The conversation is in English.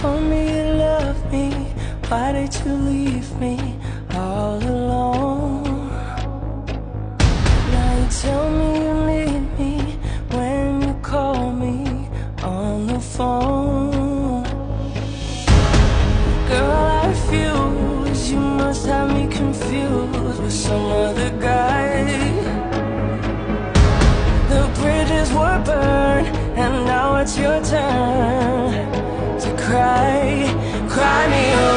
told me you loved me, why did you leave me all alone? Now you tell me you need me when you call me on the phone. Girl, I refuse, you must have me confused with some other guy. The bridges were burned, and now it's your turn to cry, cry me a